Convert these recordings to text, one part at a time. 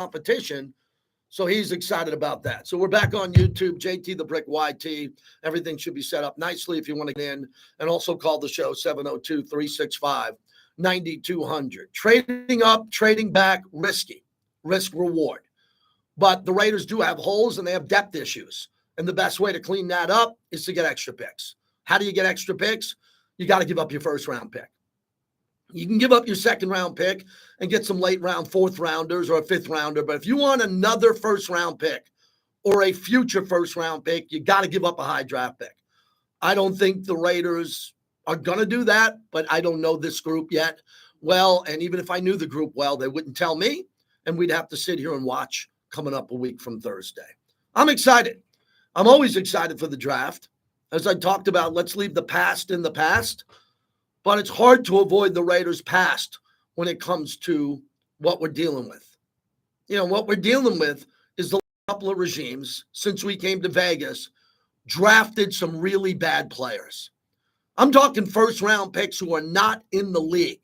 competition. So he's excited about that. So we're back on YouTube, JT the Brick YT. Everything should be set up nicely if you want to get in. And also call the show 702-365-9200. Trading up, trading back, risky. Risk reward. But the Raiders do have holes and they have depth issues. And the best way to clean that up is to get extra picks. How do you get extra picks? You got to give up your first round pick. You can give up your second round pick and get some late round fourth rounders or a fifth rounder. But if you want another first round pick or a future first round pick, you got to give up a high draft pick. I don't think the Raiders are going to do that, but I don't know this group yet well. And even if I knew the group well, they wouldn't tell me. And we'd have to sit here and watch coming up a week from Thursday. I'm excited. I'm always excited for the draft. As I talked about, let's leave the past in the past. But it's hard to avoid the Raiders' past when it comes to what we're dealing with. You know, what we're dealing with is the couple of regimes since we came to Vegas drafted some really bad players. I'm talking first-round picks who are not in the league.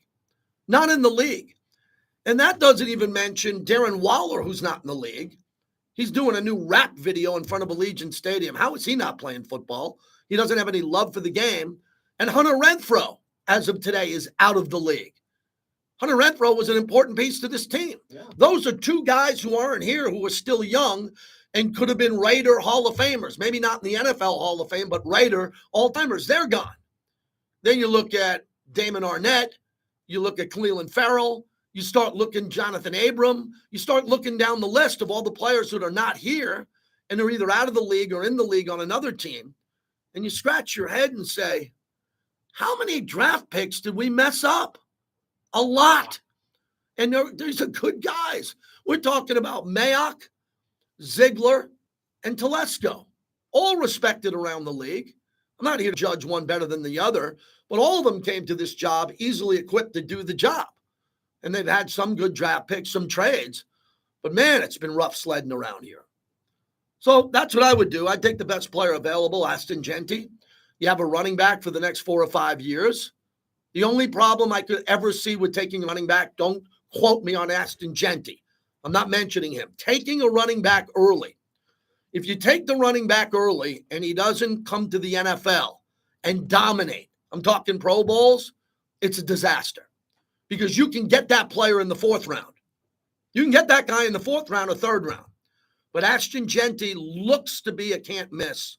Not in the league. And that doesn't even mention Darren Waller, who's not in the league. He's doing a new rap video in front of Allegiant Stadium. How is he not playing football? He doesn't have any love for the game. And Hunter Renfrow, as of today, is out of the league. Hunter Renfrow was an important piece to this team. Yeah. Those are two guys who aren't here who are still young and could have been Raider Hall of Famers. Maybe not in the NFL Hall of Fame, but Raider all-timers. They're gone. Then you look at Damon Arnett. You look at Cleveland Farrell. You start looking Jonathan Abram. You start looking down the list of all the players that are not here and they're either out of the league or in the league on another team. And you scratch your head and say, how many draft picks did we mess up? A lot. And these are good guys. We're talking about Mayock, Ziegler, and Telesco, all respected around the league. I'm not here to judge one better than the other, but all of them came to this job easily equipped to do the job. And they've had some good draft picks, some trades. But, man, it's been rough sledding around here. So that's what I would do. I'd take the best player available, Ashton Genty. You have a running back for the next 4 or 5 years. The only problem I could ever see with taking a running back, don't quote me on Ashton Genty. I'm not mentioning him. Taking a running back early. If you take the running back early and he doesn't come to the NFL and dominate, I'm talking Pro Bowls, it's a disaster. Because you can get that player in the fourth round. You can get that guy in the fourth round or third round. But Ashton Genty looks to be a can't-miss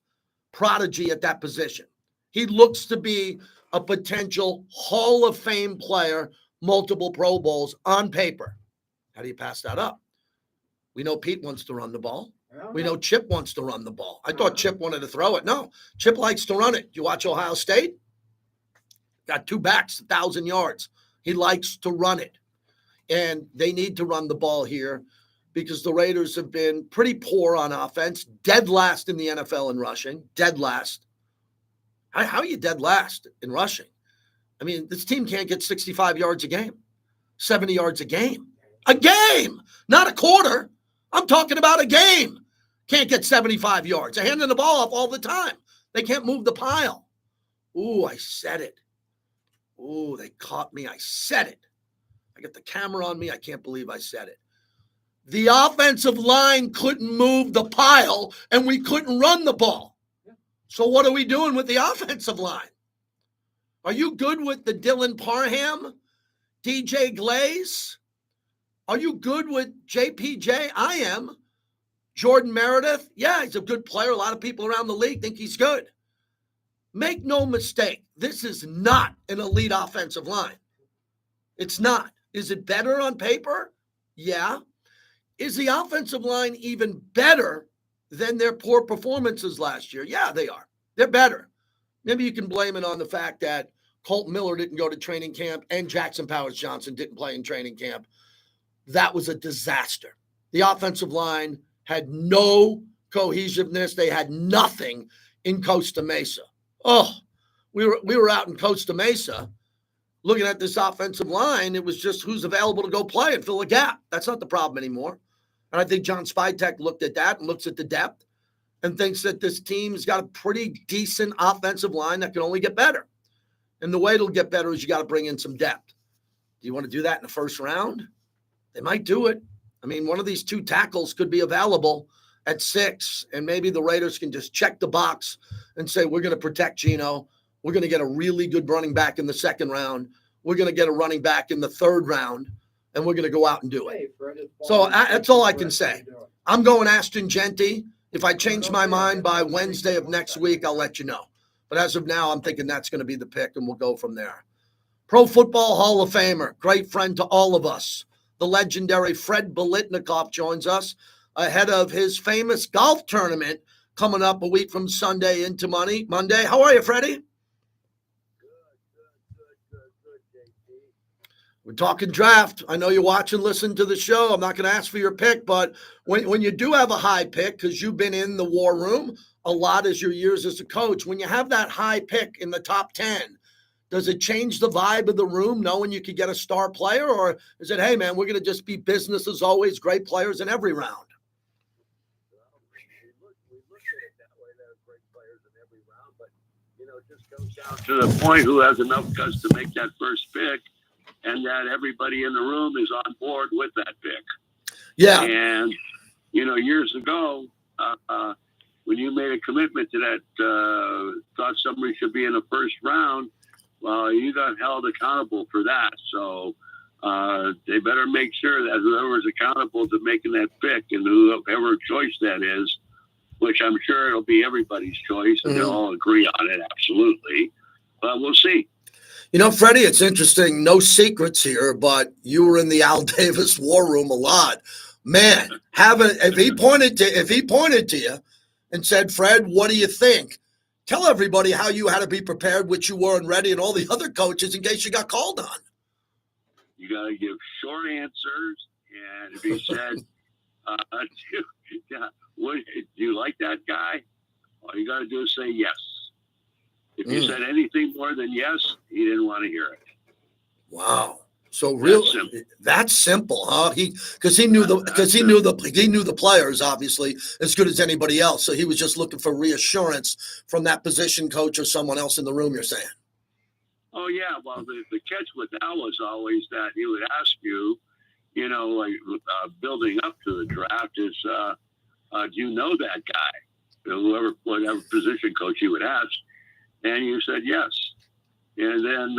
prodigy at that position. He looks to be a potential Hall of Fame player, multiple Pro Bowls on paper. How do you pass that up? We know Pete wants to run the ball. We know Chip wants to run the ball. I thought Chip wanted to throw it. No, Chip likes to run it. You watch Ohio State? Got two backs, 1,000 yards. He likes to run it. And they need to run the ball here because the Raiders have been pretty poor on offense, dead last in the NFL in rushing, dead last. How are you dead last in rushing? I mean, this team can't get 65 yards a game, 70 yards a game. A game, not a quarter. I'm talking about a game. Can't get 75 yards. They're handing the ball off all the time. They can't move the pile. Ooh, I said it. Ooh, they caught me. I said it. I got the camera on me. I can't believe I said it. The offensive line couldn't move the pile, and we couldn't run the ball. So what are we doing with the offensive line? Are you good with the Dylan Parham, DJ Glaze? Are you good with JPJ? I am. Jordan Meredith? Yeah, he's a good player. A lot of people around the league think he's good. Make no mistake, this is not an elite offensive line. It's not. Is it better on paper? Yeah. Is the offensive line even better than their poor performances last year? Yeah, they are. They're better. Maybe you can blame it on the fact that Colton Miller didn't go to training camp and Jackson Powers-Johnson didn't play in training camp. That was a disaster. The offensive line had no cohesiveness. They had nothing in Costa Mesa. Oh, we were out in Costa Mesa looking at this offensive line. It was just who's available to go play and fill a gap. That's not the problem anymore. And I think John Spytek looked at that and looks at the depth and thinks that this team's got a pretty decent offensive line that can only get better. And the way it'll get better is you got to bring in some depth. Do you want to do that in the first round? They might do it. I mean, one of these two tackles could be available at 6, and maybe the Raiders can just check the box and say, we're going to protect Geno. We're going to get a really good running back in the 2nd round. We're going to get a running back in the 3rd round, and we're going to go out and do it. So that's all I can say. I'm going Ashton Genty. If I change my mind by Wednesday of next week, I'll let you know. But as of now, I'm thinking that's going to be the pick, and we'll go from there. Pro Football Hall of Famer, great friend to all of us. The legendary Fred Biletnikoff joins us ahead of his famous golf tournament coming up a week from Sunday into Monday. How are you, Freddie? We're talking draft. I know you watch and listen to the show. I'm not going to ask for your pick, but when you do have a high pick, because you've been in the war room a lot as your years as a coach, when you have that high pick in the top 10, does it change the vibe of the room knowing you could get a star player? Or is it, hey, man, we're going to just be business as always, great players in every round? We look at it that way. There are great players in every round, but, it just comes down to the point who has enough guts to make that first pick, and that everybody in the room is on board with that pick. Yeah. And, years ago, when you made a commitment to that, thought somebody should be in the first round, well, you got held accountable for that. So they better make sure that whoever's accountable to making that pick, and whoever choice that is, which I'm sure it'll be everybody's choice, and they'll all agree on it, absolutely. But we'll see. Freddie, it's interesting. No secrets here, but you were in the Al Davis war room a lot. Man, if he pointed to you and said, Fred, what do you think? Tell everybody how you had to be prepared, which you weren't ready, and all the other coaches in case you got called on. You got to give short answers. And if he said, do you like that guy? All you got to do is say yes. If you said anything more than yes, he didn't want to hear it. Wow. So really, that's simple, huh? Because he knew the players obviously as good as anybody else. So he was just looking for reassurance from that position coach or someone else in the room. You're saying? Oh yeah. Well, the catch with Al was always that he would ask you, building up to the draft is, do you know that guy? Whatever position coach he would ask, and you said yes. And then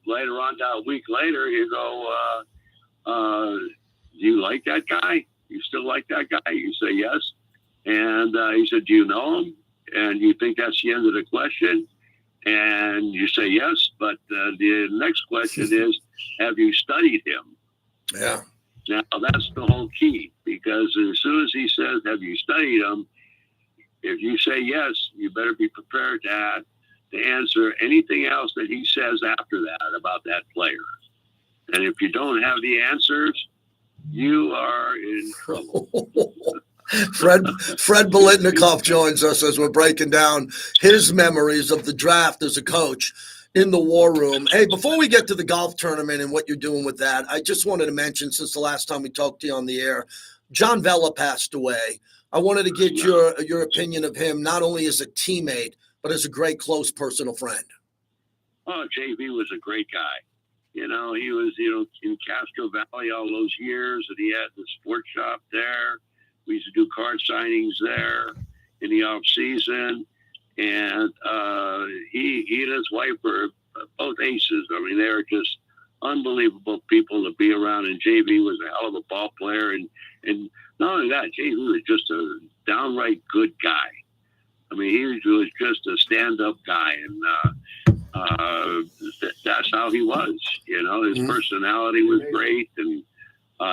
later on, a week later, you go, do you like that guy? You still like that guy? You say yes. And he said, do you know him? And you think that's the end of the question? And you say yes. But the next question is, have you studied him? Yeah. Now, that's the whole key, because as soon as he says, have you studied him? If you say yes, you better be prepared to answer anything else that he says after that about that player. And if you don't have the answers, you are in trouble. Fred Biletnikoff joins us as we're breaking down his memories of the draft as a coach in the war room. Hey, before we get to the golf tournament and what you're doing with that, I just wanted to mention, since the last time we talked to you on the air, John Vella passed away. I wanted to get your opinion of him, not only as a teammate, but as a great, close, personal friend. Oh, JV was a great guy. He was, in Castro Valley all those years, and he had the sports shop there. We used to do card signings there in the off season. And he and his wife were both aces. I mean, they were just unbelievable people to be around. And JV was a hell of a ball player. And not only that, JV was just a downright good guy. I mean, he was just a stand-up guy, and that's how he was. His personality was great, and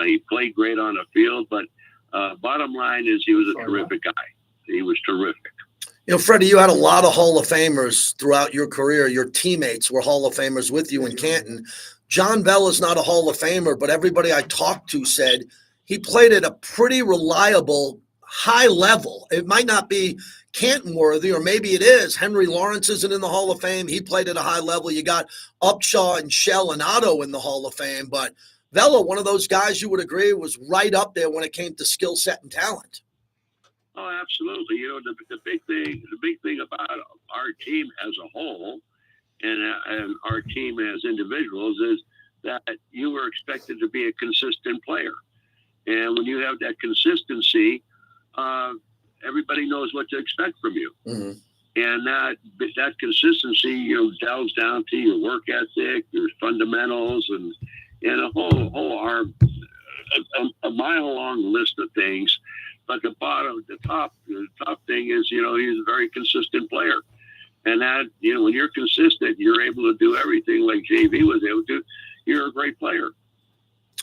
he played great on the field. But bottom line is, he was a terrific guy. He was terrific. Freddie, you had a lot of Hall of Famers throughout your career. Your teammates were Hall of Famers with you in Canton. John Vella's not a Hall of Famer, but everybody I talked to said he played at a pretty reliable, high level. It might not be Canton worthy, or maybe it is. Henry Lawrence isn't in the Hall of Fame. He played at a high level. You got Upshaw and Shell and Otto in the Hall of Fame, but Vella, one of those guys you would agree was right up there when it came to skill set and talent. Oh, absolutely. The big thing about our team as a whole and our team as individuals is that you were expected to be a consistent player. And when you have that consistency, everybody knows what to expect from you. Mm-hmm. And that consistency, delves down to your work ethic, your fundamentals, and a whole arm, a mile long list of things. But the top thing is, he's a very consistent player. And that, when you're consistent, you're able to do everything like JV was able to do. You're a great player.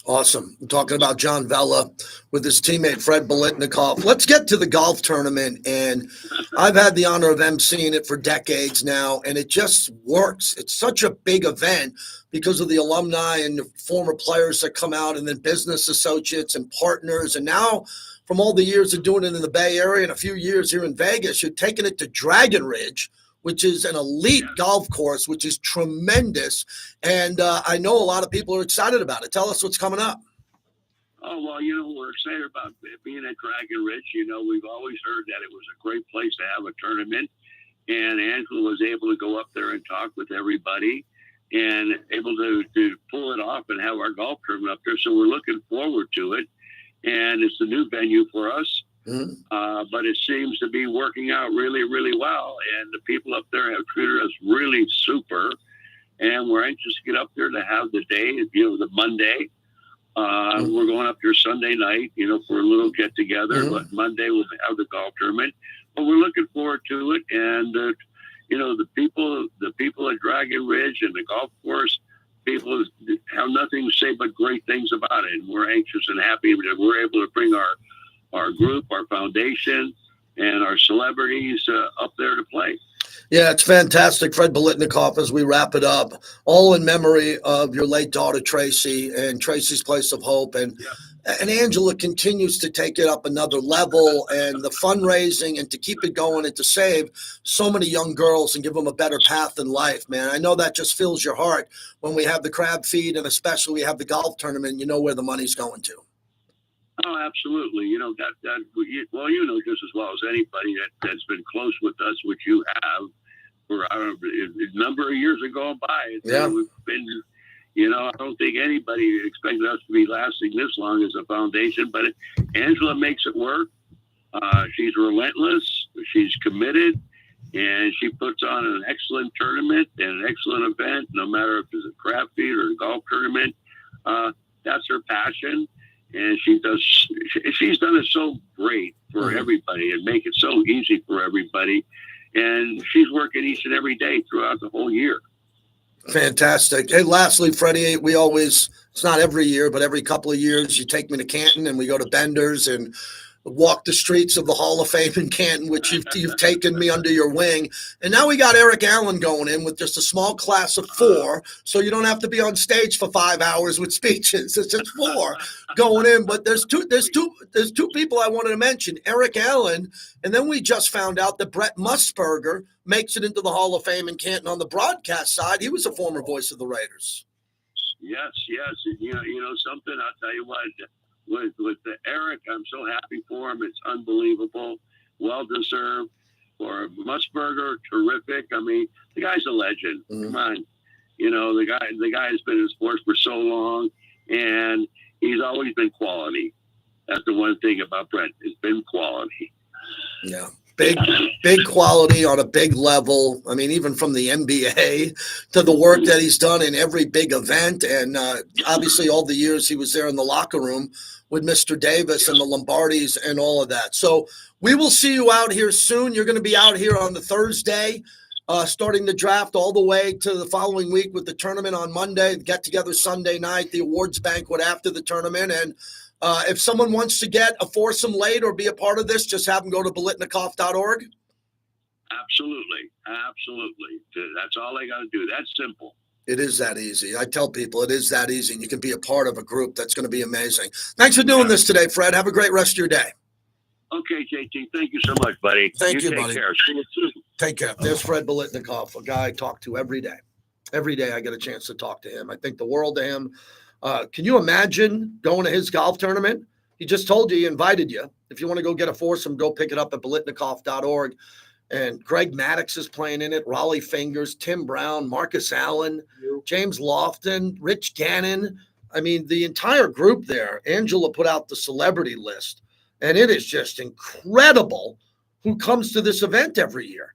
Awesome. I'm talking about John Vella with his teammate Fred Biletnikoff. Let's get to the golf tournament. And I've had the honor of emceeing it for decades now, and it just works. It's such a big event because of the alumni and the former players that come out, and then business associates and partners. And now, from all the years of doing it in the Bay Area and a few years here in Vegas, you're taking it to Dragon Ridge, which is an elite golf course, which is tremendous. And I know a lot of people are excited about it. Tell us what's coming up. Oh, well, we're excited about being at Dragon Ridge. We've always heard that it was a great place to have a tournament. And Angela was able to go up there and talk with everybody and able to pull it off and have our golf tournament up there. So we're looking forward to it. And it's a new venue for us. Mm-hmm. But it seems to be working out really, really well. And the people up there have treated us really super. And we're anxious to get up there to have the day, the Monday. Mm-hmm. We're going up there Sunday night, for a little get together. Mm-hmm. But Monday we'll have the golf tournament. But we're looking forward to it. And, the people at Dragon Ridge and the golf course, people have nothing to say but great things about it. And we're anxious and happy that we're able to bring our group, our foundation, and our celebrities up there to play. Yeah, it's fantastic. Fred Biletnikoff, as we wrap it up, all in memory of your late daughter, Tracy, and Tracy's Place of Hope. And Angela continues to take it up another level, and the fundraising and to keep it going and to save so many young girls and give them a better path in life, man. I know that just fills your heart when we have the crab feed and especially we have the golf tournament, where the money's going to. Oh, absolutely. Well, just as well as anybody that's been close with us, which you have for a number of years ago by. Yeah. We've been, I don't think anybody expected us to be lasting this long as a foundation, but Angela makes it work. She's relentless. She's committed, and she puts on an excellent tournament and an excellent event, no matter if it's a crab feed or a golf tournament. That's her passion. And she's done it so great for everybody and make it so easy for everybody. And she's working each and every day throughout the whole year. Fantastic. Hey, lastly, Freddie, it's not every year, but every couple of years, you take me to Canton and we go to Bender's and walk the streets of the Hall of Fame in Canton, which you've taken me under your wing. And now we got Eric Allen going in with just a small class of 4, so you don't have to be on stage for 5 hours with speeches. It's just 4 going in. But there's two people I wanted to mention, Eric Allen, and then we just found out that Brett Musburger makes it into the Hall of Fame in Canton on the broadcast side. He was a former voice of the Raiders. Yes. Something, I'll tell you what, with Eric, I'm so happy for him. It's unbelievable. Well-deserved. For Musburger, terrific. I mean, the guy's a legend. Come on. The guy has been in sports for so long, and he's always been quality. That's the one thing about Brent. It's been quality. Yeah. Big quality on a big level. I mean, even from the NBA to the work that he's done in every big event. And obviously all the years he was there in the locker room with Mr. Davis and the Lombardis and all of that. So we will see you out here soon. You're going to be out here on the Thursday, starting the draft all the way to the following week with the tournament on Monday, get together Sunday night, the awards banquet after the tournament. And if someone wants to get a foursome late or be a part of this, just have them go to biletnikoff.org. Absolutely. That's all they got to do. That's simple. It is that easy. I tell people it is that easy, and you can be a part of a group that's going to be amazing. Thanks for doing this today, Fred. Have a great rest of your day. Okay, JT. Thank you so much, buddy. Thank you, take buddy. Care. See you soon. Take care. There's Fred Biletnikoff, a guy I talk to every day. Every day I get a chance to talk to him. I think the world of him. Can you imagine going to his golf tournament? He just told you he invited you. If you want to go get a foursome, go pick it up at biletnikoff.org. And Greg Maddox is playing in it, Raleigh Fingers, Tim Brown, Marcus Allen, James Lofton, Rich Gannon, I mean, the entire group there, Angela put out the celebrity list, and it is just incredible who comes to this event every year.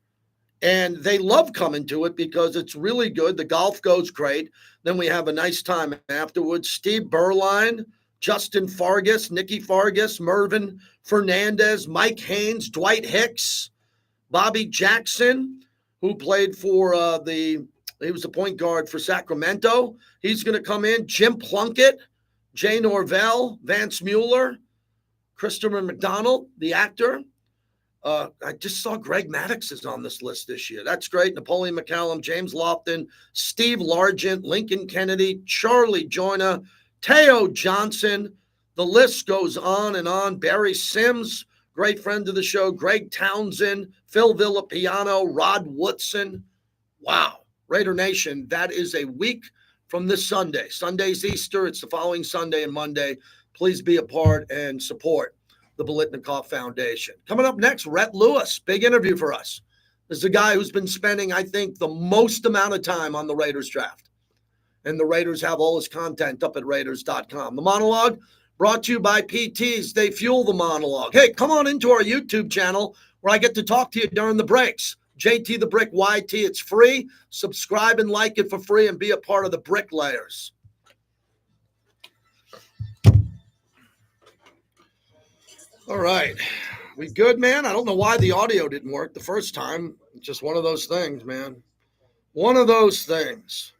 And they love coming to it because it's really good. The golf goes great. Then we have a nice time afterwards. Steve Berline, Justin Fargas, Nikki Fargas, Mervyn Fernandez, Mike Haynes, Dwight Hicks, Bobby Jackson, who played for he was the point guard for Sacramento. He's going to come in. Jim Plunkett, Jay Norvell, Vance Mueller, Christopher McDonald, the actor. I just saw Greg Maddox is on this list this year. That's great. Napoleon McCallum, James Lofton, Steve Largent, Lincoln Kennedy, Charlie Joyner, Teo Johnson. The list goes on and on. Barry Sims, great friend of the show. Greg Townsend, Phil Villapiano, Rod Woodson. Wow. Raider Nation, that is a week from this Sunday. Sunday's Easter. It's the following Sunday and Monday. Please be a part and support the Biletnikoff Foundation. Coming up next, Rhett Lewis. Big interview for us. This is a guy who's been spending, I think, the most amount of time on the Raiders draft. And the Raiders have all his content up at Raiders.com. The monologue brought to you by PTs. They fuel the monologue. Hey, come on into our YouTube channel where I get to talk to you during the breaks. JT the Brick YT. It's free. Subscribe and like it for free and be a part of the Bricklayers. All right. We good, man? I don't know why the audio didn't work the first time. It's just one of those things, man. One of those things.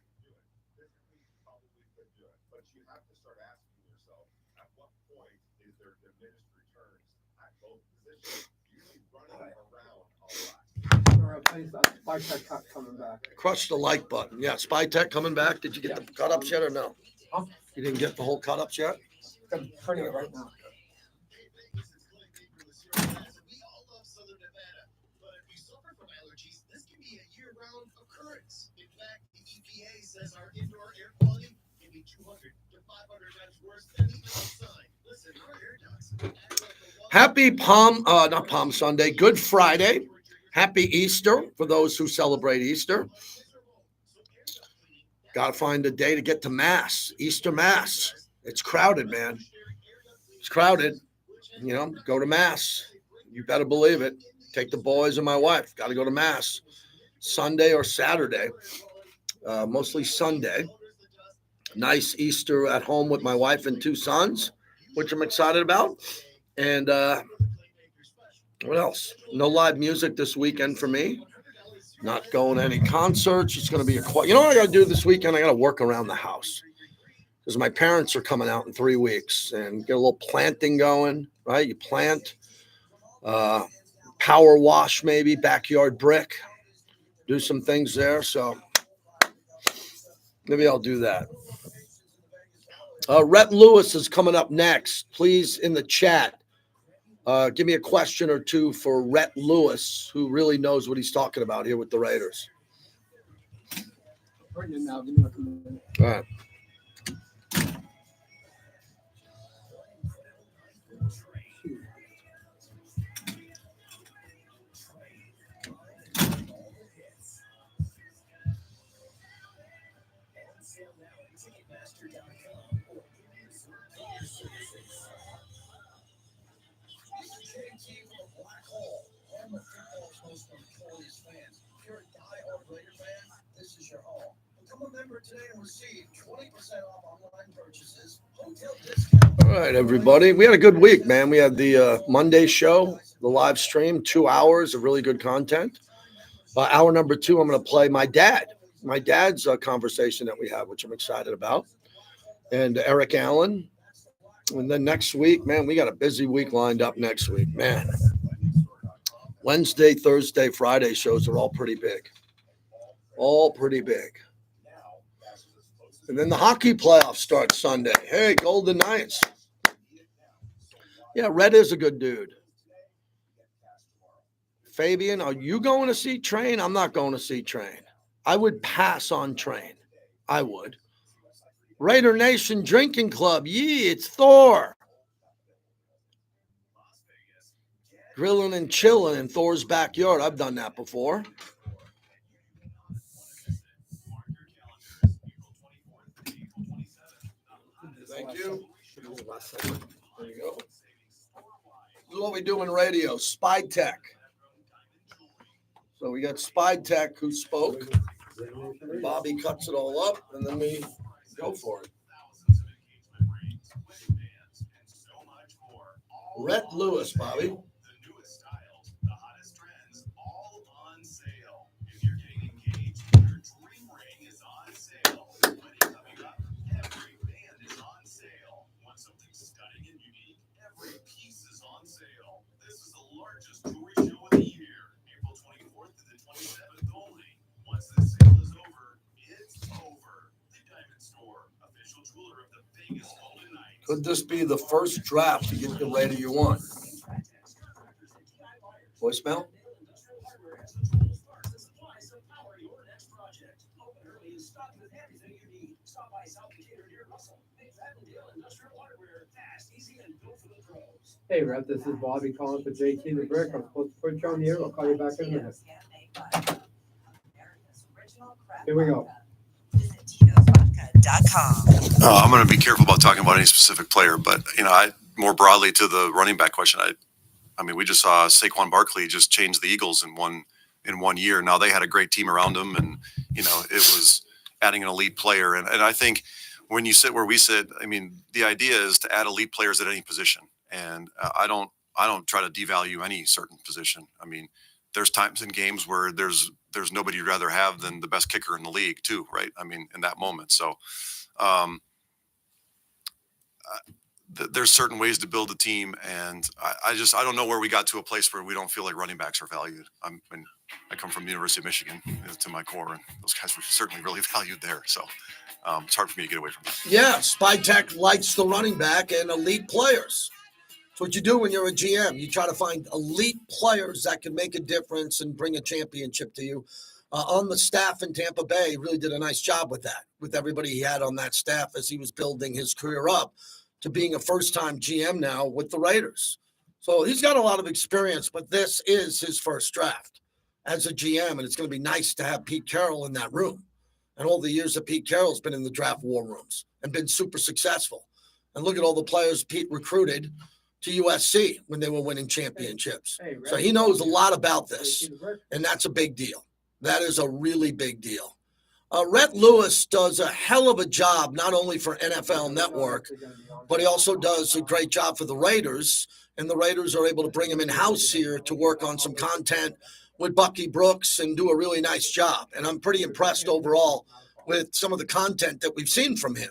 Coming back. Crush the like button. Yeah, Spy Tech coming back. Did you get the cut-ups yet or no? Huh? You didn't get the whole cut-ups yet? I'm turning it right now. Says our indoor air quality can be 200 to 500 times worse than the outside. Listen, our air ducts. Happy not Palm Sunday, Good Friday. Happy Easter for those who celebrate Easter. Got to find a day to get to Mass, Easter Mass. It's crowded, man. It's crowded. You know, go to Mass. You better believe it. Take the boys and my wife. Got to go to Mass Sunday or Saturday. Mostly Sunday. Nice Easter at home with my wife and two sons, which I'm excited about. And what else? No live music this weekend for me. Not going to any concerts. It's going to be you know what I got to do this weekend? I got to work around the house because my parents are coming out in 3 weeks and get a little planting going, right? You plant, power wash maybe, backyard brick, do some things there. So maybe I'll do that. Rhett Lewis is coming up next. Please, in the chat, give me a question or two for Rhett Lewis, who really knows what he's talking about here with the Raiders. Right now, give me like a minute. All right. All right, everybody. We had a good week, man. We had the Monday show, the live stream, 2 hours of really good content. Hour number 2, I'm going to play my dad's conversation that we have, which I'm excited about, and Eric Allen. And then next week, man, we got a busy week lined up next week, man. Wednesday, Thursday, Friday shows are all pretty big. All pretty big. And then the hockey playoffs start Sunday. Hey, Golden Knights. Yeah, Rhett is a good dude. Fabian, are you going to see Train? I'm not going to see Train. I would pass on Train. I would. Raider Nation Drinking Club. Yee, it's Thor. Grilling and chilling in Thor's backyard. I've done that before. Thank you. There you go. This is what we do in radio, Spy Tech. So we got Spy Tech who spoke. Bobby cuts it all up, and then we go for it. Rhett Lewis, Bobby. Could this be the first draft to get the rating you want? Voicemail? Hey, Rhett, this is Bobby calling for JT the Brick. I'm supposed to put you on the air. I'll call you back in a minute. Here we go. I'm going to be careful about talking about any specific player, but more broadly to the running back question, I mean, we just saw Saquon Barkley just change the Eagles in one year. Now they had a great team around him, and it was adding an elite player. And I think when you sit where we sit, I mean, the idea is to add elite players at any position, and I don't try to devalue any certain position. I mean, there's times in games where there's nobody you'd rather have than the best kicker in the league too, right? I mean, in that moment. So there's certain ways to build a team, and I don't know where we got to a place where we don't feel like running backs are valued. I come from the University of Michigan to my core, and those guys were certainly really valued there. So it's hard for me to get away from that. Yeah, Spy Tech likes the running back and elite players. It's what you do when you're a GM. You try to find elite players that can make a difference and bring a championship to you. On the staff in Tampa Bay, he really did a nice job with that, with everybody he had on that staff as he was building his career up to being a first-time GM now with the Raiders. So he's got a lot of experience, but this is his first draft as a GM, and it's going to be nice to have Pete Carroll in that room. And all the years that Pete Carroll's been in the draft war rooms and been super successful. And look at all the players Pete recruited to USC when they were winning championships. So he knows a lot about this, and that's a big deal. That is a really big deal. Rhett Lewis does a hell of a job, not only for NFL Network, but he also does a great job for the Raiders, and the Raiders are able to bring him in-house here to work on some content with Bucky Brooks and do a really nice job. And I'm pretty impressed overall with some of the content that we've seen from him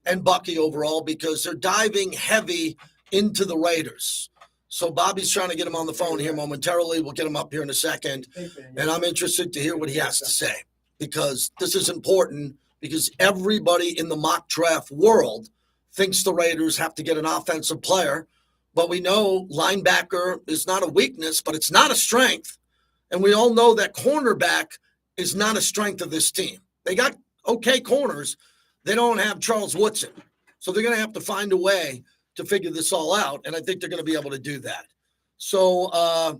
and Bucky overall, because they're diving heavy into the Raiders. So Bobby's trying to get him on the phone here momentarily. We'll get him up here in a second. And I'm interested to hear what he has to say, because this is important, because everybody in the mock draft world thinks the Raiders have to get an offensive player. But we know linebacker is not a weakness, but it's not a strength. And we all know that cornerback is not a strength of this team. They got okay corners. They don't have Charles Woodson. So they're going to have to find a way to figure this all out, and I think they're going to be able to do that. So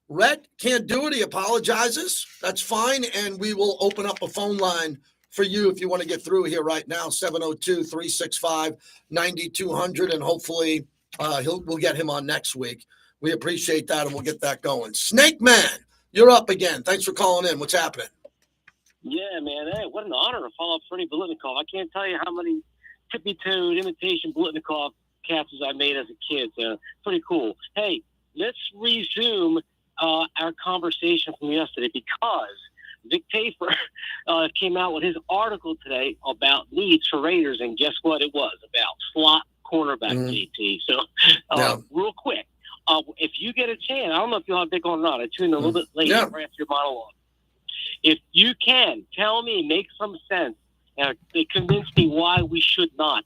Rhett can't do it. He apologizes. That's fine, and we will open up a phone line for you if you want to get through here right now, 702-365-9200, and hopefully we'll get him on next week. We appreciate that, and we'll get that going. Snake Man, you're up again. Thanks for calling in. What's happening? Yeah, man. Hey, what an honor to follow up Freddie Biletnikoff. I can't tell you how many tippy-toed imitation Biletnikoff catches I made as a kid. So pretty cool. Hey, let's resume our conversation from yesterday, because Vic Tafer came out with his article today about needs for Raiders, and guess what it was? About slot cornerback, JT. So real quick, if you get a chance, I don't know if you'll have Vic on or not. I tuned in a little bit late after your monologue. If you can, tell me, make some sense, and convince me why we should not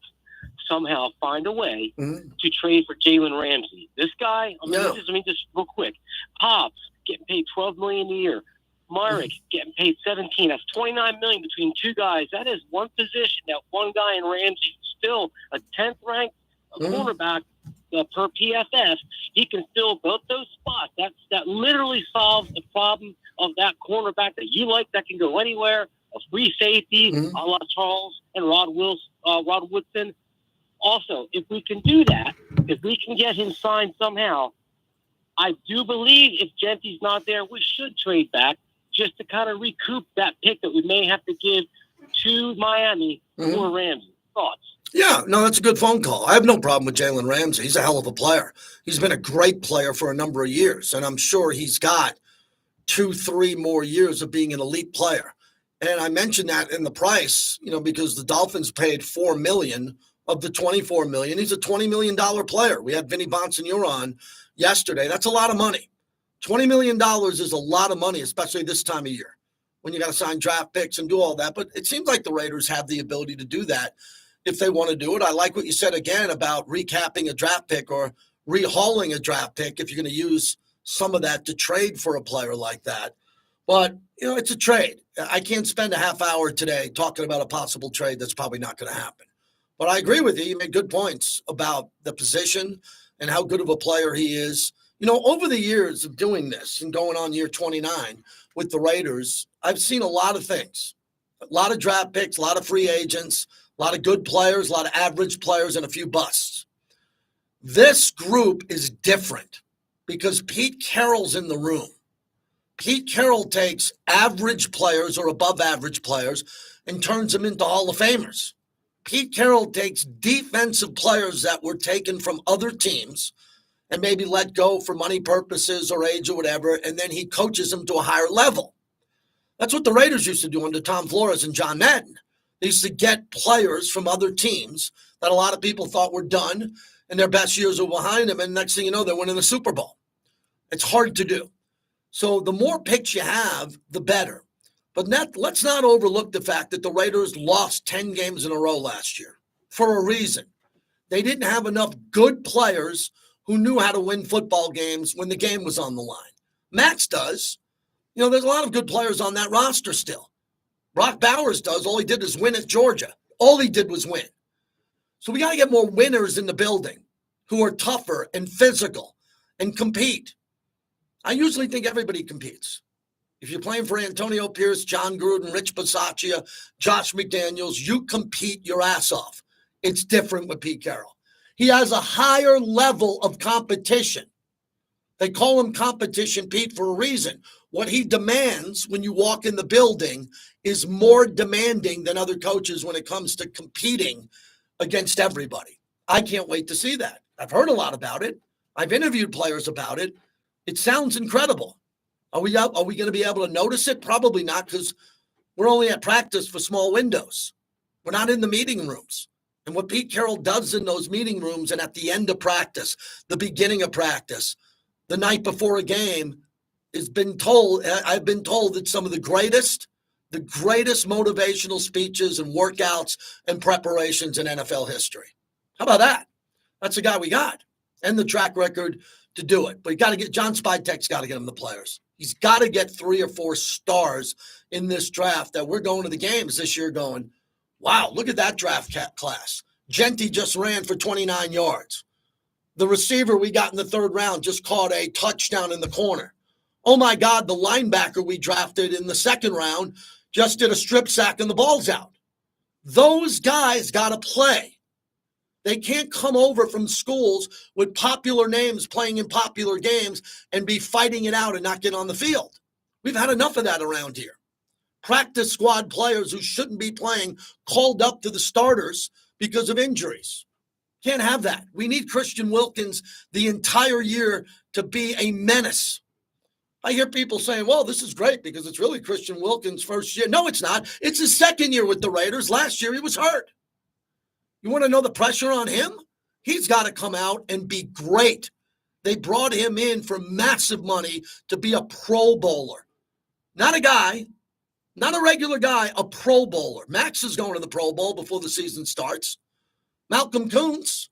somehow find a way to trade for Jalen Ramsey. This guy, let me just real quick. Hobbs getting paid $12 million a year. Myrick getting paid $17. That's $29 million between two guys. That is one position. That one guy in Ramsey, still a 10th ranked cornerback per PFF. He can fill both those spots. That literally solves the problem of that cornerback that you like, that can go anywhere. A free safety, a la Charles and Rod Woodson. Also, if we can do that, if we can get him signed somehow, I do believe if Gentry's not there, we should trade back just to kind of recoup that pick that we may have to give to Miami for Ramsey. Thoughts? Yeah, no, that's a good phone call. I have no problem with Jalen Ramsey. He's a hell of a player. He's been a great player for a number of years, and I'm sure he's got 2-3 more years of being an elite player. And I mentioned that in the price, because the Dolphins paid $4 million of the $24 million. He's a $20 million player. We had Vinny Bonsignor on yesterday. That's a lot of money. $20 million is a lot of money, especially this time of year when you got to sign draft picks and do all that. But it seems like the Raiders have the ability to do that if they want to do it. I like what you said again about recapping a draft pick or rehauling a draft pick if you're going to use some of that to trade for a player like that. But, it's a trade. I can't spend a half hour today talking about a possible trade that's probably not going to happen. But I agree with you. You made good points about the position and how good of a player he is. Over the years of doing this and going on year 29 with the Raiders, I've seen a lot of things, a lot of draft picks, a lot of free agents, a lot of good players, a lot of average players, and a few busts. This group is different because Pete Carroll's in the room. Pete Carroll takes average players or above average players and turns them into Hall of Famers. Pete Carroll takes defensive players that were taken from other teams and maybe let go for money purposes or age or whatever, and then he coaches them to a higher level. That's what the Raiders used to do under Tom Flores and John Madden. They used to get players from other teams that a lot of people thought were done and their best years were behind them, and next thing you know, they're winning the Super Bowl. It's hard to do. So the more picks you have, the better. But let's not overlook the fact that the Raiders lost 10 games in a row last year for a reason. They didn't have enough good players who knew how to win football games when the game was on the line. Max does. There's a lot of good players on that roster still. Brock Bowers does. All he did was win at Georgia. All he did was win. So we got to get more winners in the building who are tougher and physical and compete. I usually think everybody competes. If you're playing for Antonio Pierce, John Gruden, Rich Bisaccia, Josh McDaniels, you compete your ass off. It's different with Pete Carroll. He has a higher level of competition. They call him Competition Pete for a reason. What he demands when you walk in the building is more demanding than other coaches when it comes to competing against everybody. I can't wait to see that. I've heard a lot about it. I've interviewed players about it. It sounds incredible. Are we going to be able to notice it? Probably not, because we're only at practice for small windows. We're not in the meeting rooms. And what Pete Carroll does in those meeting rooms and at the end of practice, the beginning of practice, the night before a game, I've been told that some of the greatest motivational speeches and workouts and preparations in NFL history. How about that? That's the guy we got and the track record to do it. But you got to get John Spytek's got to get him the players. He's got to get 3 or 4 stars in this draft that we're going to the games this year going, wow, look at that draft class. Gentry just ran for 29 yards. The receiver we got in the 3rd round just caught a touchdown in the corner. Oh, my God, the linebacker we drafted in the 2nd round just did a strip sack and the ball's out. Those guys got to play. They can't come over from schools with popular names playing in popular games and be fighting it out and not get on the field. We've had enough of that around here. Practice squad players who shouldn't be playing called up to the starters because of injuries. Can't have that. We need Christian Wilkins the entire year to be a menace. I hear people saying, well, this is great because it's really Christian Wilkins' first year. No, it's not. It's his 2nd year with the Raiders. Last year he was hurt. You want to know the pressure on him? He's got to come out and be great. They brought him in for massive money to be a Pro Bowler. Not a guy, not a regular guy, a Pro Bowler. Max is going to the Pro Bowl before the season starts. Malcolm Kuntz,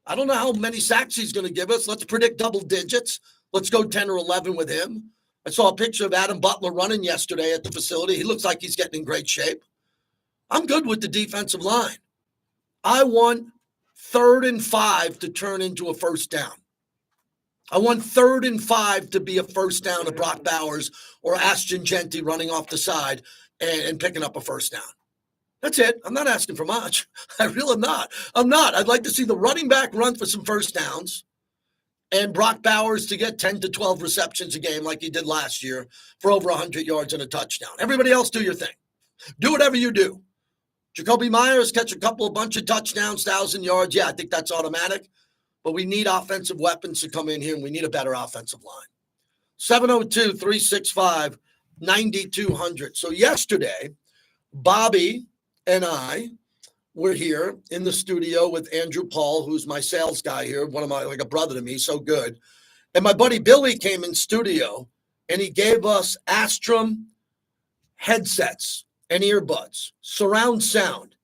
I don't know how many sacks he's going to give us. Let's predict double digits. Let's go 10 or 11 with him. I saw a picture of Adam Butler running yesterday at the facility. He looks like he's getting in great shape. I'm good with the defensive line. I want 3rd and 5 to turn into a first down. I want 3rd and 5 to be a first down to Brock Bowers or Ashton Gentry running off the side and picking up a first down. That's it. I'm not asking for much. I really am not. I'm not. I'd like to see the running back run for some first downs and Brock Bowers to get 10 to 12 receptions a game like he did last year for over 100 yards and a touchdown. Everybody else do your thing. Do whatever you do. Jacoby Myers catch a bunch of touchdowns, 1,000 yards. Yeah, I think that's automatic. But we need offensive weapons to come in here, and we need a better offensive line. 702-365-9200. So yesterday, Bobby and I were here in the studio with Andrew Paul, who's my sales guy here, like a brother to me, so good. And my buddy Billy came in studio, and he gave us Astrum headsets and earbuds, surround sound.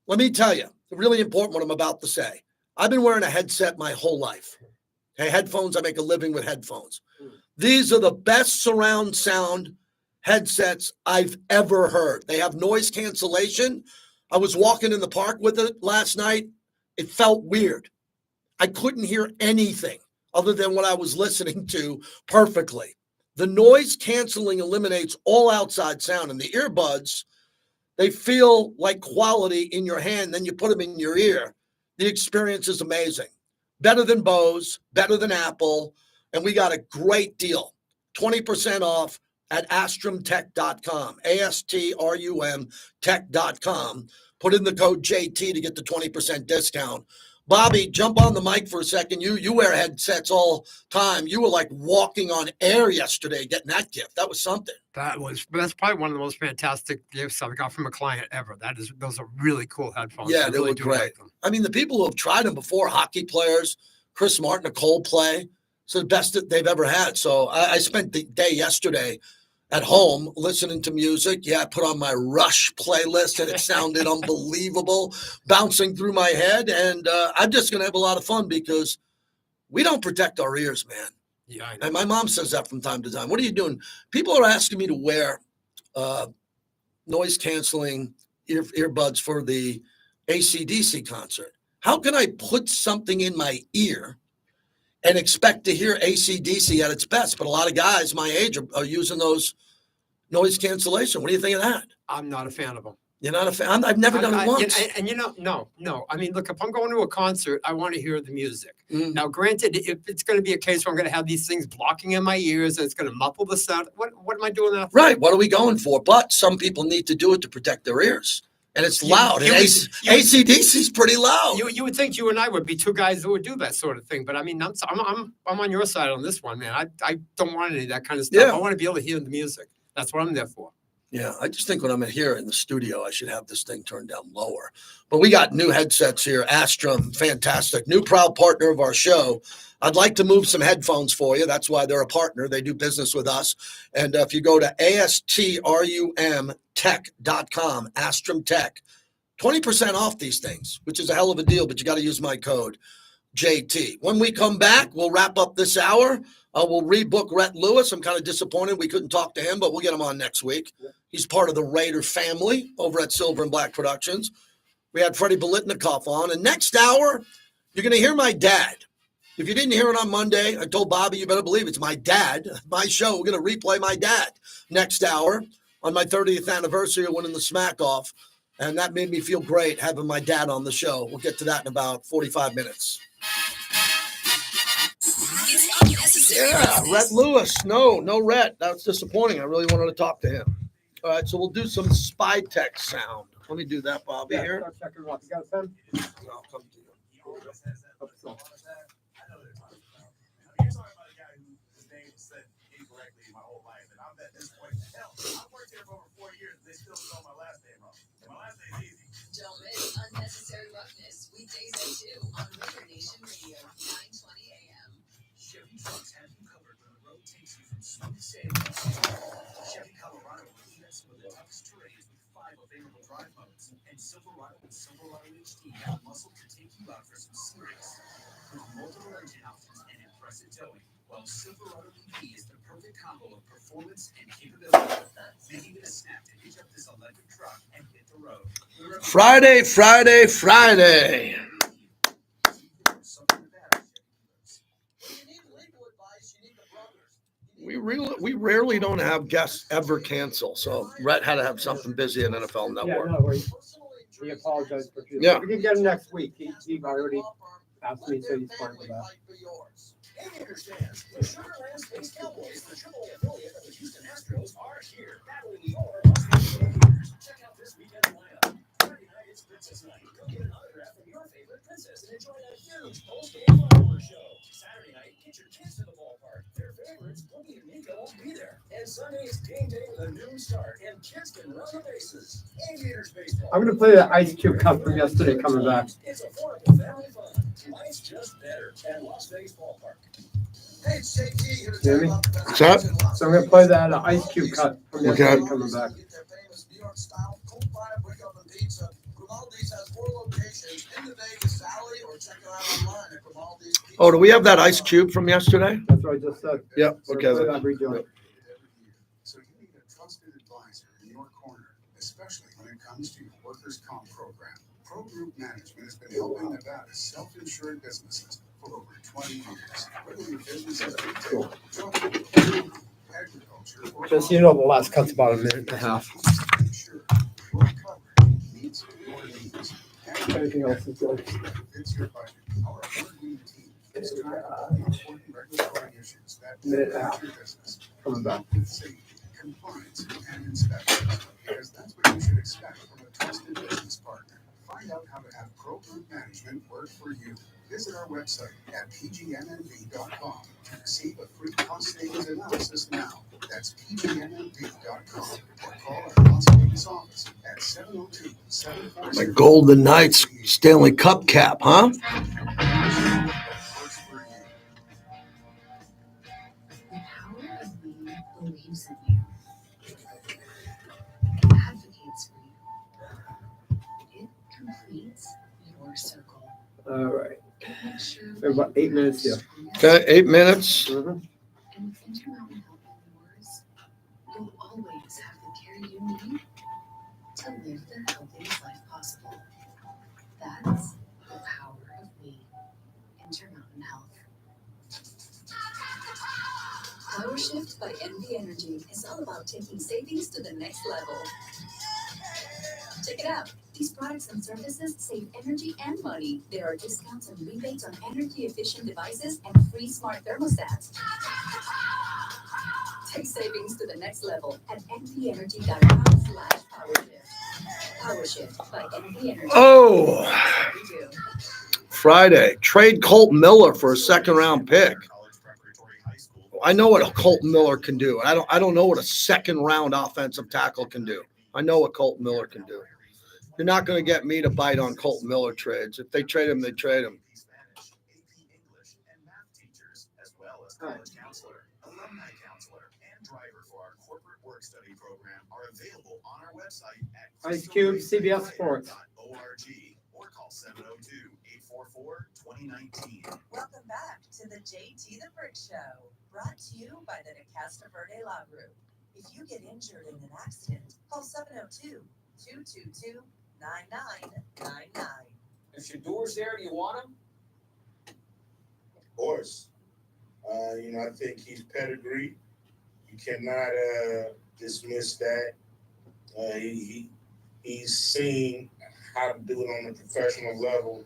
Let me tell you, really important what I'm about to say. I've been wearing a headset my whole life. Hey, headphones, I make a living with headphones. These are the best surround sound headsets I've ever heard. They have noise cancellation. I was walking in the park with it last night. It felt weird. I couldn't hear anything other than what I was listening to perfectly. The noise canceling eliminates all outside sound, and the earbuds, they feel like quality in your hand. Then you put them in your ear. The experience is amazing. Better than Bose, better than Apple, and we got a great deal. 20% off at astrumtech.com, ASTRUM tech.com. Put in the code JT to get the 20% discount. Bobby, jump on the mic for a second. You wear headsets all time. You were like walking on air yesterday getting that gift. That was something. That's probably one of the most fantastic gifts I've got from a client ever. Those are really cool headphones. Yeah, I they really look do great. like them. I mean, the people who have tried them before, hockey players, Chris Martin, a Coldplay, it's the best that they've ever had. So I spent the day yesterday at home listening to music. Yeah, I put on my Rush playlist and it sounded unbelievable, bouncing through my head. And I'm just going to have a lot of fun because we don't protect our ears, man. Yeah, I know. And my mom says that from time to time. What are you doing? People are asking me to wear noise canceling earbuds for the AC/DC concert. How can I put something in my ear and expect to hear AC/DC at its best? But a lot of guys my age are using those noise cancellation. What do you think of that? I'm not a fan of them. You're not a fan? I've never done it once. And no. I mean, look, if I'm going to a concert, I want to hear the music. Now, granted, if it's going to be a case where I'm going to have these things blocking in my ears and it's going to muffle the sound, what am I doing that for? Right. What are we going for? But some people need to do it to protect their ears. And it's loud. And AC/DC is pretty loud. You would think you and I would be two guys who would do that sort of thing. But I mean, I'm on your side on this one, man. I don't want any of that kind of stuff. Yeah. I want to be able to hear the music. That's what I'm there for. Yeah, I just think when I'm here in the studio, I should have this thing turned down lower. But we got new headsets here. Astrum, fantastic. New proud partner of our show. I'd like to move some headphones for you. That's why they're a partner. They do business with us. And if you go to astrumtech.com, Astrum Tech, 20% off these things, which is a hell of a deal, but you got to use my code, JT. When we come back, we'll wrap up this hour. We'll rebook Rhett Lewis. I'm kind of disappointed we couldn't talk to him, but we'll get him on next week. He's part of the Raider family over at Silver and Black Productions. We had Freddie Biletnikoff on. And next hour, you're going to hear my dad. If you didn't hear it on Monday, I told Bobby, you better believe it's my dad. My show, we're going to replay my dad next hour on my 30th anniversary of winning the Smack Off. And that made me feel great having my dad on the show. We'll get to that in about 45 minutes. Yeah, Rhett Lewis. No Rhett. That's disappointing. I really wanted to talk to him. All right, so we'll do some spy tech sound. Let me do that, Bobby, here. Start checking it off. You got a pen? I'll come to you. You're talking about a guy whose name was said incorrectly my whole life, and I'm at this point. Hell, I've worked here for over 4 years, and they still spell my last name wrong. And my last name is easy. Don't miss Unnecessary Roughness, weekdays at 2 on Raider Nation Radio, 9:20 a.m. Chevy trucks have you covered when the road takes you from smooth sailing to Chevy Colorado presents some of the toughest terrains with 5 available drive modes, and Silverado and Silverado HD have muscle to take you out for some serious. With multiple engine options and impressive towing, while Silverado EV is the perfect combo of performance and capability, making it a snap to hitch up this electric truck and hit the road. Friday. We rarely don't have guests ever cancel. So Rhett had to have something busy at NFL Yeah, Network. no worries. He apologized for you. Yeah. We can get him next week. He already asked me, so he's fine with that. Aviators fans, the Sugarland Space Cowboys, the AAA affiliate of the Houston Astros, are here, battling your Las Vegas Aviators. Check out this weekend lineup. Friday night, it's Princess Night. Go get an autograph from your favorite princess and enjoy a huge post-game fireworks show. Saturday night, get your kids to the ballpark. Their favorites, Boogie and Nico, will be there. And Sunday is game day with a noon start, and kids can run the bases. Aviators baseball. I'm going to play the Ice Cube Cup from yesterday coming back. It's affordable family fun. Life's just better at Las Vegas Ballpark. Hey, it's JT here to Hear me? What's that? So I'm going to play that Ice Cube Cup from yesterday Okay. coming back. Get their famous New York style cold fire brick oven pizza. Grimaldi's has 4 locations in the Vegas Valley, or check it out online at Grimaldi's. Oh, do we have that ice cube from yesterday? That's what I just said. Yep. So Okay. play that rejoin. So you need a trusted advisor in your corner, especially when it comes to your workers' comp program. Pro Group Management has been helping Nevada's self-insured businesses for over 20 years. Whether your business is retail, trucking, agriculture, or Just, you know, the last cut's about a minute and a half. ensure your coverage meets your needs. Anything else is good. Fits your budget. Our award-winning team is trying to solve important regulatory issues that Minute and a impact half. your business. Coming back. With safety, compliance, and inspection. Because that's what you should expect from a trusted business partner. Find out how to have Pro Group Management work for you. Visit our website at pgnmv.com. See a free cost savings analysis now. That's pgnmv.com. Or call our Las Vegas office at 702-740. My Golden Knights Stanley Cup cap, huh? Works for you. The power of we believes in you. It advocates for you. It completes your circle. All right. It makes sure We have about 8 minutes here. Okay, 8 minutes. Mhm. And with Intermountain Health and yours, you'll always have the care you need to live the healthiest life possible. That's the power of we. Intermountain Health. Power Shift by NV Energy is all about taking savings to the next level. Check it out. These products and services save energy and money. There are discounts and rebates on energy-efficient devices and free smart thermostats. Take savings to the next level at nvenergy.com/powershift. PowerShift by NV Energy. Oh, We do. Friday. Trade Colt Miller for a second round pick. I know what a Colt Miller can do. I don't know what a second round offensive tackle can do. I know what Colt Miller can do. You're not going to get me to bite on Colt Miller trades. If they trade him, they trade him. Ice Cube, CBS Sports. Or call 702-844-2019. Welcome back to the JT the Brick Show, brought to you by the Casa Verde Law Group. If you get injured in an accident, call 702-222-9999. If your door's there, do you want him? Of course. I think he's pedigree. You cannot dismiss that. He's seen how to do it on a professional level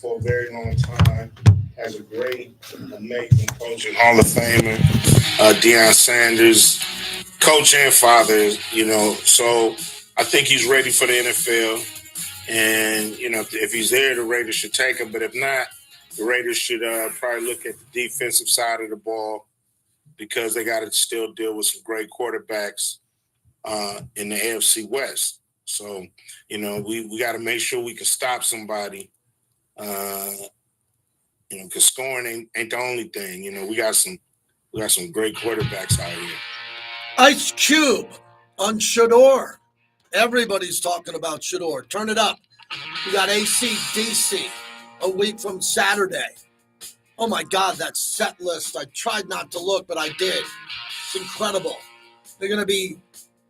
for a very long time. Has a great, amazing coach and Hall of Famer, Deion Sanders, coach and father, So I think he's ready for the NFL. And, if he's there, the Raiders should take him. But if not, the Raiders should probably look at the defensive side of the ball because they got to still deal with some great quarterbacks in the AFC West. So, we got to make sure we can stop somebody, because scoring ain't the only thing. We got some great quarterbacks out here. Ice Cube on Shador. Everybody's talking about Shador. Turn it up. We got AC/DC a week from Saturday. Oh my God, that set list. I tried not to look, but I did. It's incredible. They're going to be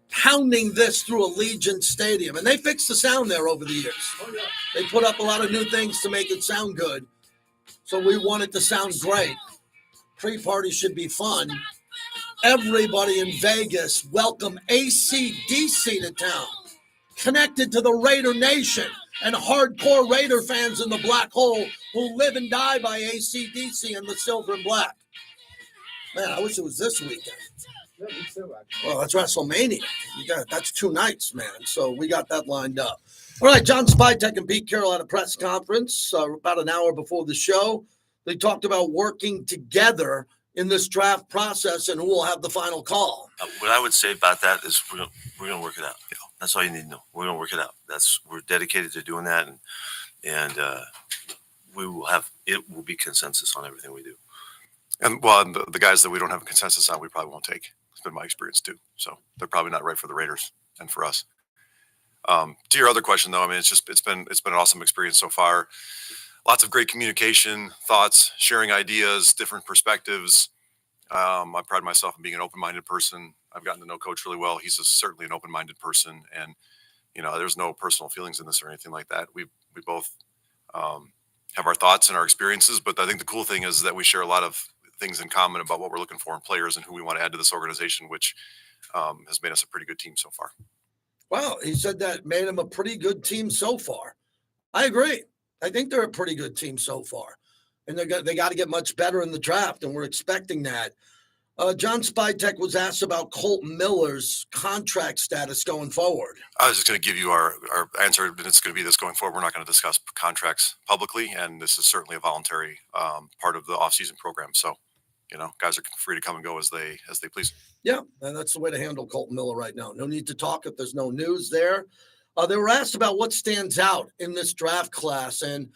pounding this through Allegiant Stadium. And they fixed the sound there over the years. They put up a lot of new things to make it sound good. So we want it to sound great. Pre-party should be fun. Everybody in Vegas, welcome AC/DC to town. connected to the Raider Nation and hardcore Raider fans in the black hole who live and die by AC/DC and the silver and black. Man, I wish it was this weekend. Yeah, me too, actually. Well, that's WrestleMania. That's 2 nights, man. So we got that lined up. All right, John Spytek and Pete Carroll at a press conference about an hour before the show. They talked about working together in this draft process and who will have the final call. What I would say about that is we're gonna work it out. Yeah. That's all you need to know. We're gonna work it out. We're dedicated to doing that, and we will have it will be consensus on everything we do. And well, and the guys that we don't have a consensus on, we probably won't take. It's been my experience too. So they're probably not right for the Raiders and for us. To your other question, though, I mean, it's been an awesome experience so far. Lots of great communication, thoughts, sharing ideas, different perspectives. I pride myself in being an open-minded person. I've gotten to know Coach really well. He's certainly an open-minded person, and there's no personal feelings in this or anything like that. We both have our thoughts and our experiences, but I think the cool thing is that we share a lot of things in common about what we're looking for in players and who we want to add to this organization, which has made us a pretty good team so far. Wow, he said that made him a pretty good team so far. I agree. I think they're a pretty good team so far, and they got to get much better in the draft, and we're expecting that. John Spytek was asked about Colt Miller's contract status going forward. I was just going to give you our answer, and it's going to be this going forward. We're not going to discuss contracts publicly, and this is certainly a voluntary part of the offseason program. So, guys are free to come and go as they please. Yeah, and that's the way to handle Colton Miller right now. No need to talk if there's no news there. They were asked about what stands out in this draft class, and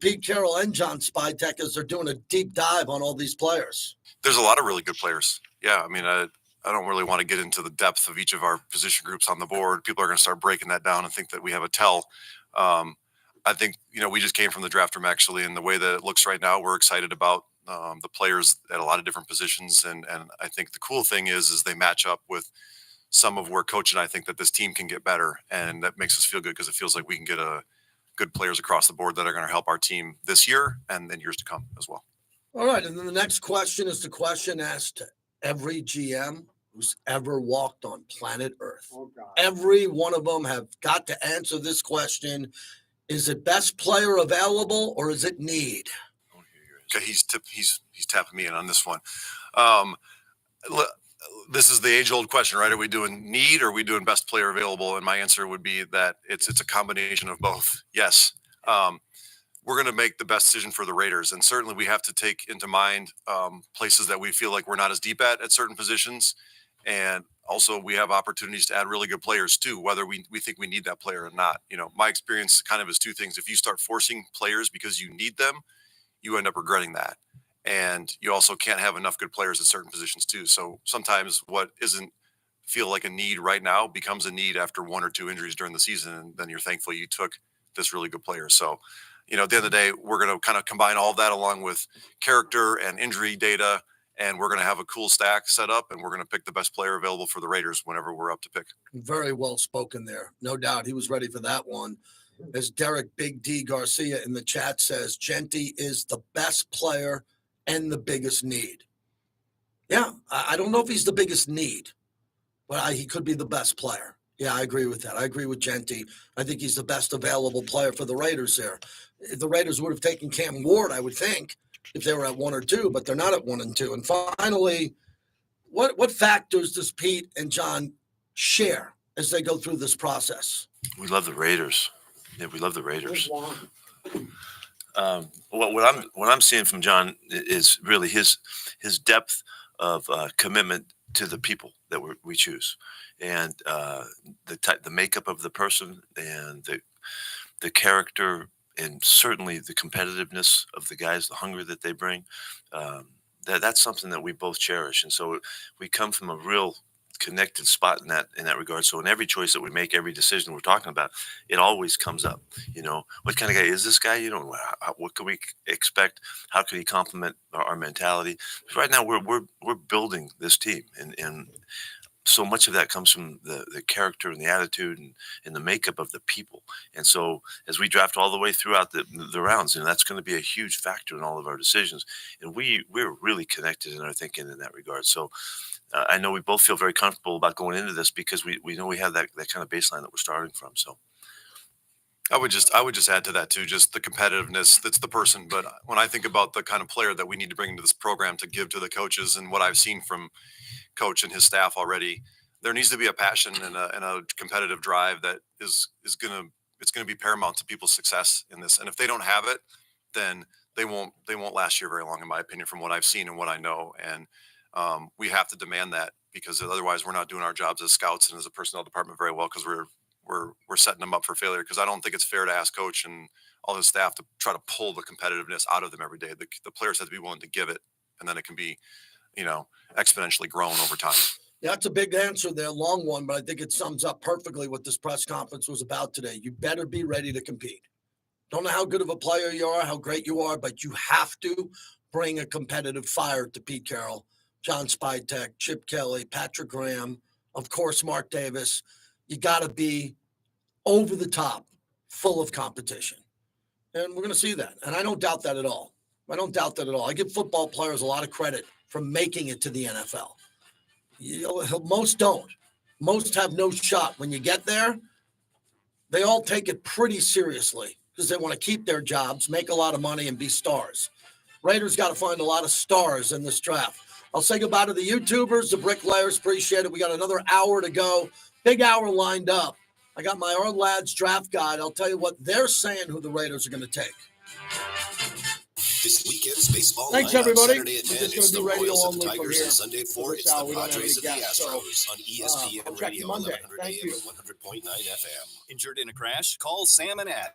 Pete Carroll and John Spytek as they're doing a deep dive on all these players. There's a lot of really good players. Yeah, I mean, I don't really want to get into the depth of each of our position groups on the board. People are going to start breaking that down and think that we have a tell. I think, we just came from the draft room, actually, and the way that it looks right now, we're excited about the players at a lot of different positions. And I think the cool thing is they match up with some of where Coach and I think that this team can get better. And that makes us feel good because it feels like we can get good players across the board that are going to help our team this year and then years to come as well. All right. And then the next question is the question asked to every GM who's ever walked on planet Earth. Oh, God. Every one of them have got to answer this question. Is it best player available or is it need? Okay, he's tapping me in on this one. This is the age-old question, right? Are we doing need or are we doing best player available? And my answer would be that it's a combination of both. Yes. We're going to make the best decision for the Raiders. And certainly we have to take into mind places that we feel like we're not as deep at certain positions. And also we have opportunities to add really good players too, whether we think we need that player or not. My experience kind of is 2 things. If you start forcing players because you need them, you end up regretting that. And you also can't have enough good players at certain positions too. So sometimes what isn't feel like a need right now becomes a need after 1 or 2 injuries during the season. And then you're thankful you took this really good player. So, at the end of the day, we're going to kind of combine all of that along with character and injury data. And we're going to have a cool stack set up and we're going to pick the best player available for the Raiders whenever we're up to pick. Very well spoken there. No doubt he was ready for that one. As Derek Big D Garcia in the chat says, Genty is the best player and the biggest need. Yeah, I don't know if he's the biggest need, but he could be the best player. Yeah, I agree with that. I agree with Genty. I think he's the best available player for the Raiders there. The Raiders would have taken Cam Ward, I would think, if they were at 1 or 2, but they're not at 1 and 2. And finally, what factors does Pete and John share as they go through this process? We love the Raiders. Yeah, we love the Raiders. What I'm seeing from John is really his depth of commitment to the people that we choose, and the makeup of the person, and the character, and certainly the competitiveness of the guys, the hunger that they bring. That's something that we both cherish, and so we come from a real connected spot in that regard. So in every choice that we make, every decision we're talking about, it always comes up. What kind of guy is this guy? What can we expect? How can he complement our mentality? Right now we're building this team, and so much of that comes from the character and the attitude and the makeup of the people. And so as we draft all the way throughout the rounds, that's going to be a huge factor in all of our decisions. And we're really connected in our thinking in that regard. So I know we both feel very comfortable about going into this because we know we have that kind of baseline that we're starting from. So I would just add to that too, just the competitiveness. That's the person. But when I think about the kind of player that we need to bring into this program to give to the coaches and what I've seen from Coach and his staff already, there needs to be a passion and a competitive drive that is going to be paramount to people's success in this. And if they don't have it, then they won't last here very long, in my opinion, from what I've seen and what I know. And we have to demand that, because otherwise we're not doing our jobs as scouts and as a personnel department very well, because we're setting them up for failure. Because I don't think it's fair to ask Coach and all his staff to try to pull the competitiveness out of them every day. The players have to be willing to give it, and then it can be, exponentially grown over time. Yeah, that's a big answer there, long one, but I think it sums up perfectly what this press conference was about today. You better be ready to compete. Don't know how good of a player you are, how great you are, but you have to bring a competitive fire to Pete Carroll, John Spytek, Chip Kelly, Patrick Graham, of course, Mark Davis. You got to be over the top, full of competition. And we're going to see that. And I don't doubt that at all. I give football players a lot of credit for making it to the NFL. Most don't. Most have no shot. When you get there, they all take it pretty seriously because they want to keep their jobs, make a lot of money, and be stars. Raiders got to find a lot of stars in this draft. I'll say goodbye to the YouTubers, the bricklayers. Appreciate it. We got another hour to go. Big hour lined up. I got my Our Lads draft guide. I'll tell you what they're saying who the Raiders are going to take. This weekend's baseball Thanks, lineup, everybody. Saturday at We're 10, just it's the gonna do radio Royals at the only from Tigers, here. and Sunday at 4, For it's this the hour, we don't have Padres any at the guests, so, Astros on ESPN I'll check you Radio Monday. 1100 Thank AM you. and 100.9 FM. Injured in a crash? Call Sam and Ad.